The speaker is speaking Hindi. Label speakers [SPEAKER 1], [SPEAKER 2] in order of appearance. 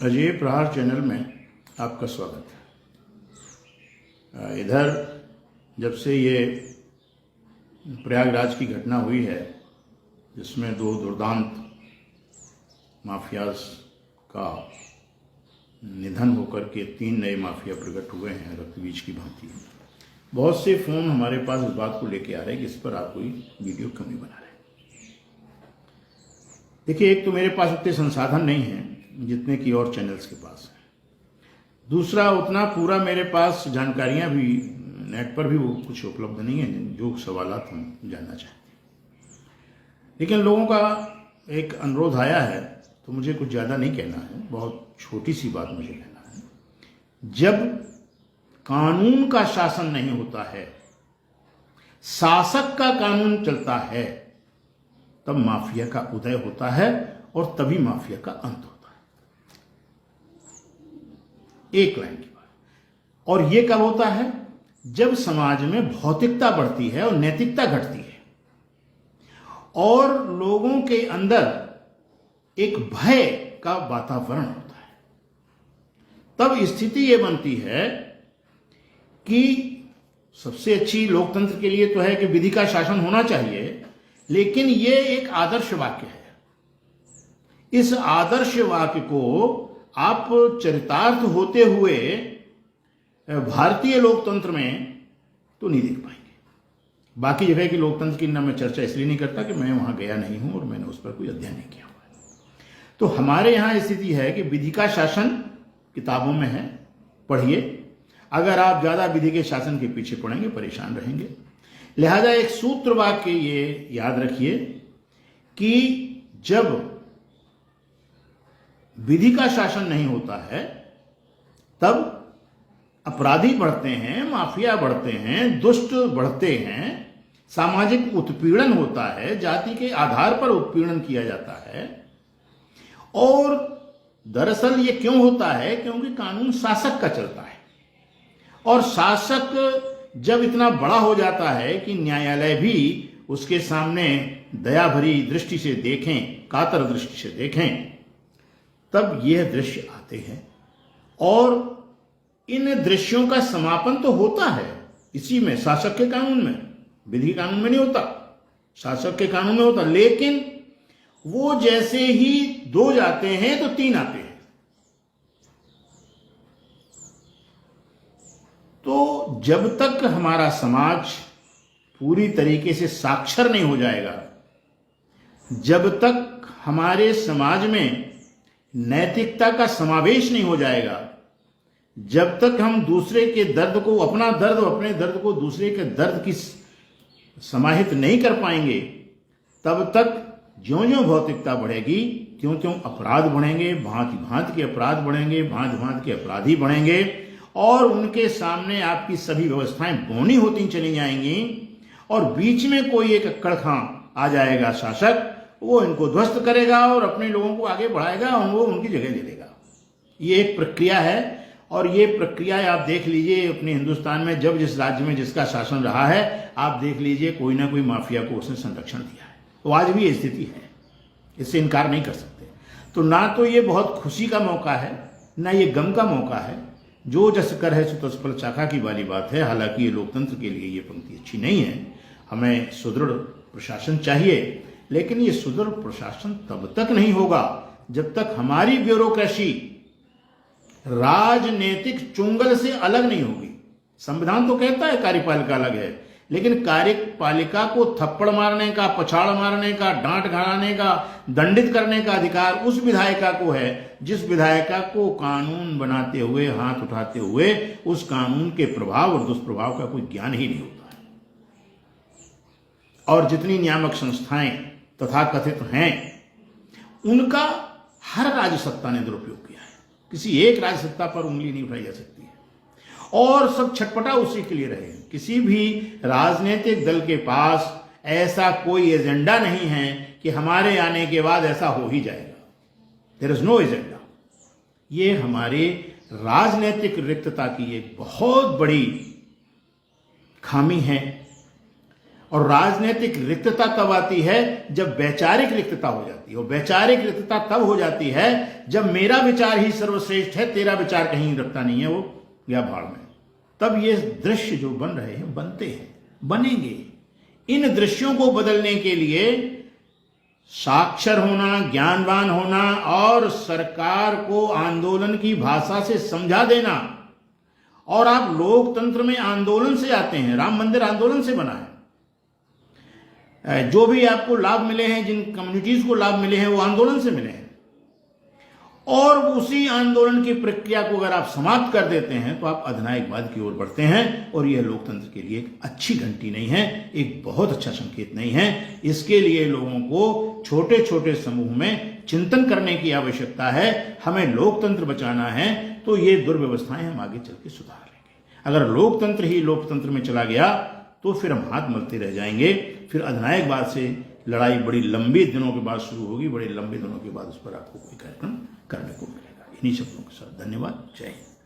[SPEAKER 1] अजय प्रहार चैनल में आपका स्वागत है। इधर जब से ये प्रयागराज की घटना हुई है जिसमें दो दुर्दांत माफियाज का निधन होकर के 3 नए माफिया प्रकट हुए हैं रक्तबीज की भांति, बहुत से फ़ोन हमारे पास इस बात को लेके आ रहे हैं कि इस पर आप कोई वीडियो क्यों नहीं बना रहे। देखिए, एक तो मेरे पास उतने संसाधन नहीं हैं जितने कि और चैनल्स के पास है। दूसरा, उतना पूरा मेरे पास जानकारियां भी नेट पर भी वो कुछ उपलब्ध नहीं है जो सवालात हम जानना चाहते हैं। लेकिन लोगों का एक अनुरोध आया है तो मुझे कुछ ज़्यादा नहीं कहना है, बहुत छोटी सी बात मुझे कहना है। जब कानून का शासन नहीं होता है, शासक का कानून चलता है, तब माफिया का उदय होता है और तभी माफिया का अंत होता है। एक लाइन की बात। और यह कब होता है? जब समाज में भौतिकता बढ़ती है और नैतिकता घटती है और लोगों के अंदर एक भय का वातावरण होता है। तब स्थिति यह बनती है कि सबसे अच्छी लोकतंत्र के लिए तो है कि विधि का शासन होना चाहिए, लेकिन यह एक आदर्श वाक्य है। इस आदर्श वाक्य को आप चरितार्थ होते हुए भारतीय लोकतंत्र में तो नहीं देख पाएंगे। बाकी जगह की लोकतंत्र की ना मैं चर्चा इसलिए नहीं करता कि मैं वहां गया नहीं हूं और मैंने उस पर कोई अध्ययन नहीं किया हुआ है। तो हमारे यहां स्थिति है कि विधि का शासन किताबों में है, पढ़िए। अगर आप ज्यादा विधि के शासन के पीछे पड़ेंगे परेशान रहेंगे। लिहाजा एक सूत्र वाक्य ये याद रखिए कि जब विधि का शासन नहीं होता है तब अपराधी बढ़ते हैं, माफिया बढ़ते हैं, दुष्ट बढ़ते हैं, सामाजिक उत्पीड़न होता है, जाति के आधार पर उत्पीड़न किया जाता है। और दरअसल ये क्यों होता है? क्योंकि कानून शासक का चलता है और शासक जब इतना बड़ा हो जाता है कि न्यायालय भी उसके सामने दया भरी दृष्टि से देखें, कातर दृष्टि से देखें, तब यह दृश्य आते हैं। और इन दृश्यों का समापन तो होता है इसी में, शासक के कानून में, विधि कानून में नहीं होता, शासक के कानून में होता। लेकिन वो जैसे ही 2 जाते हैं तो 3 आते हैं। तो जब तक हमारा समाज पूरी तरीके से साक्षर नहीं हो जाएगा, जब तक हमारे समाज में नैतिकता का समावेश नहीं हो जाएगा, जब तक हम दूसरे के दर्द को, अपना दर्द, अपने दर्द को दूसरे के दर्द की समाहित नहीं कर पाएंगे, तब तक ज्यों-ज्यों भौतिकता बढ़ेगी त्यों-त्यों अपराध बढ़ेंगे, भांति भांति के अपराध बढ़ेंगे, भांति भांति के अपराधी बढ़ेंगे और उनके सामने आपकी सभी व्यवस्थाएं बौनी होती चली जाएंगी और बीच में कोई एक अक्कड़ खां आ जाएगा शासक, वो इनको ध्वस्त करेगा और अपने लोगों को आगे बढ़ाएगा और वो उनकी जगह ले लेगा। ये एक प्रक्रिया है और ये प्रक्रिया आप देख लीजिए अपने हिंदुस्तान में, जब जिस राज्य में जिसका शासन रहा है, आप देख लीजिए कोई ना कोई माफिया को उसने संरक्षण दिया है। तो आज भी ये स्थिति है, इससे इनकार नहीं कर सकते। तो ना तो ये बहुत खुशी का मौका है, ना ये गम का मौका है। जो जस कर है सो तस फल चाखा की वाली बात है। हालांकि ये लोकतंत्र के लिए ये पंक्ति अच्छी नहीं है। हमें सुदृढ़ प्रशासन चाहिए, लेकिन ये सुदृढ़ प्रशासन तब तक नहीं होगा जब तक हमारी ब्यूरोक्रेसी राजनीतिक चुंगल से अलग नहीं होगी। संविधान तो कहता है कार्यपालिका अलग है, लेकिन कार्यपालिका को थप्पड़ मारने का, पछाड़ मारने का, डांट गड़ाने का, दंडित करने का अधिकार उस विधायिका को है जिस विधायिका को कानून बनाते हुए, हाथ उठाते हुए उस कानून के प्रभाव और दुष्प्रभाव का कोई ज्ञान ही नहीं होता है। और जितनी नियामक संस्थाएं तथाकथित हैं, उनका हर राज्य सत्ता ने दुरुपयोग किया है। किसी एक राज्य सत्ता पर उंगली नहीं उठाई जा सकती है और सब छटपटा उसी के लिए रहे। किसी भी राजनीतिक दल के पास ऐसा कोई एजेंडा नहीं है कि हमारे आने के बाद ऐसा हो ही जाएगा। There is no agenda. ये हमारे राजनीतिक रिक्तता की एक बहुत बड़ी खामी है और राजनीतिक रिक्तता तब आती है जब वैचारिक रिक्तता हो जाती है, और वैचारिक रिक्तता तब हो जाती है जब मेरा विचार ही सर्वश्रेष्ठ है, तेरा विचार कहीं रखता नहीं है, वो गया भाड़ में। तब ये दृश्य जो बन रहे हैं, बनते हैं, बनेंगे। इन दृश्यों को बदलने के लिए साक्षर होना, ज्ञानवान होना और सरकार को आंदोलन की भाषा से समझा देना। और आप लोकतंत्र में आंदोलन से आते हैं, राम मंदिर आंदोलन से बना है। जो भी आपको लाभ मिले हैं, जिन कम्युनिटीज को लाभ मिले हैं, वो आंदोलन से मिले हैं। और उसी आंदोलन की प्रक्रिया को अगर आप समाप्त कर देते हैं तो आप अधिनायकवाद की ओर बढ़ते हैं, और यह लोकतंत्र के लिए एक अच्छी घंटी नहीं है, एक बहुत अच्छा संकेत नहीं है। इसके लिए लोगों को छोटे छोटे समूह में चिंतन करने की आवश्यकता है। हमें लोकतंत्र बचाना है तो ये दुर्व्यवस्थाएं हम आगे चल के सुधार लेंगे। अगर लोकतंत्र ही लोकतंत्र में चला गया तो फिर हम हाथ मलते रह जाएंगे। फिर अधिनायकवाद से लड़ाई बड़ी लंबी दिनों के बाद शुरू होगी, बड़े लंबे दिनों के बाद उस पर आपको कोई कार्यक्रम करने को मिलेगा। इन्हीं शब्दों के साथ धन्यवाद। जय हिंद।